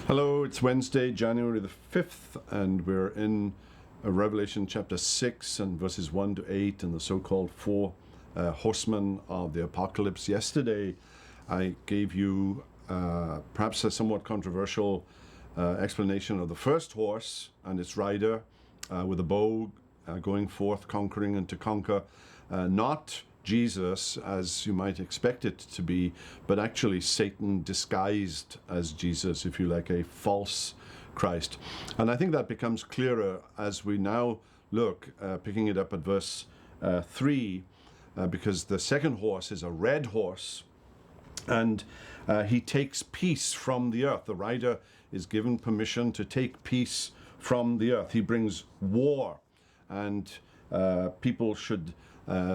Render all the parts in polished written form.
Hello, it's Wednesday, January the 5th, and we're in Revelation chapter 6 and verses 1 to 8 and the so-called four horsemen of the apocalypse. Yesterday, I gave you perhaps a somewhat controversial explanation of the first horse and its rider with a bow going forth, conquering and to conquer, not Jesus, as you might expect it to be, but actually Satan disguised as Jesus, if you like, a false Christ. And I think that becomes clearer as we now look, picking it up at verse 3, because the second horse is a red horse, and he takes peace from the earth. The rider is given permission to take peace from the earth. He brings war, and people should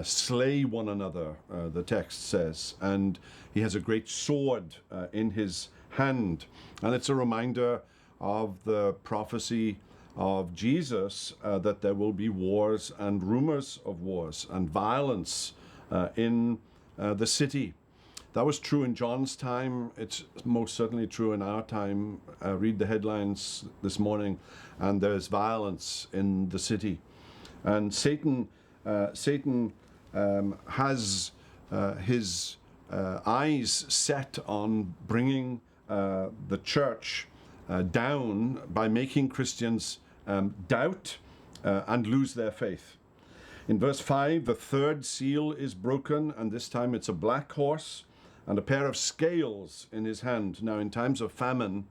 slay one another, the text says, and he has a great sword in his hand. And it's a reminder of the prophecy of Jesus that there will be wars and rumors of wars and violence in the city. That was true in John's time. It's most certainly true in our time. Read the headlines this morning, and there's violence in the city. And Satan has his eyes set on bringing the church down by making Christians doubt and lose their faith. In verse 5, the third seal is broken, and this time it's a black horse and a pair of scales in his hand. Now, in times of famine,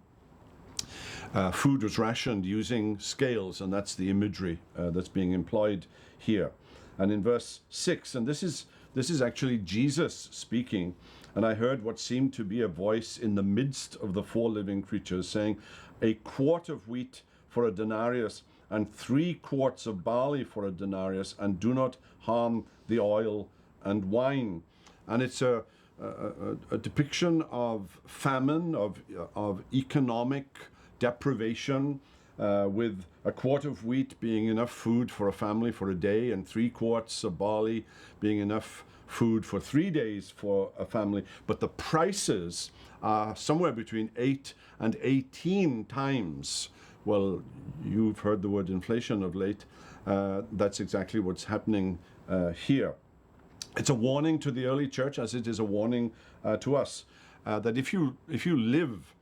food was rationed using scales, and that's the imagery that's being employed here. And in verse 6, and this is actually Jesus speaking, and I heard what seemed to be a voice in the midst of the four living creatures saying, a quart of wheat for a denarius, and 3 quarts of barley for a denarius, and do not harm the oil and wine. And it's a depiction of famine, of economic deprivation, with a quart of wheat being enough food for a family for a day, and 3 quarts of barley being enough food for 3 days for a family. But the prices are somewhere between 8 and 18 times. Well, you've heard the word inflation of late. That's exactly what's happening here. It's a warning to the early church, as it is a warning to us, that if you live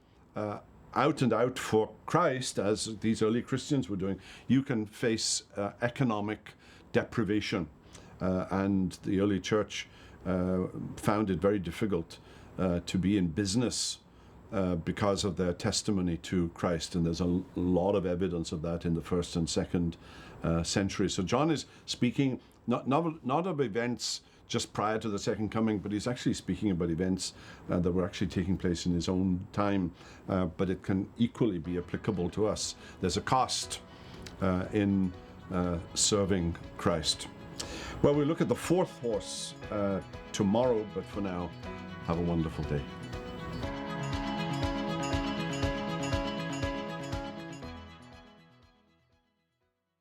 out and out for Christ, as these early Christians were doing, you can face economic deprivation. And the early church found it very difficult to be in business because of their testimony to Christ. And there's a lot of evidence of that in the first and second century. So John is speaking not of events just prior to the second coming, but he's actually speaking about events that were actually taking place in his own time, but it can equally be applicable to us. There's a cost in serving Christ. Well, we'll look at the fourth horse tomorrow, but for now, have a wonderful day.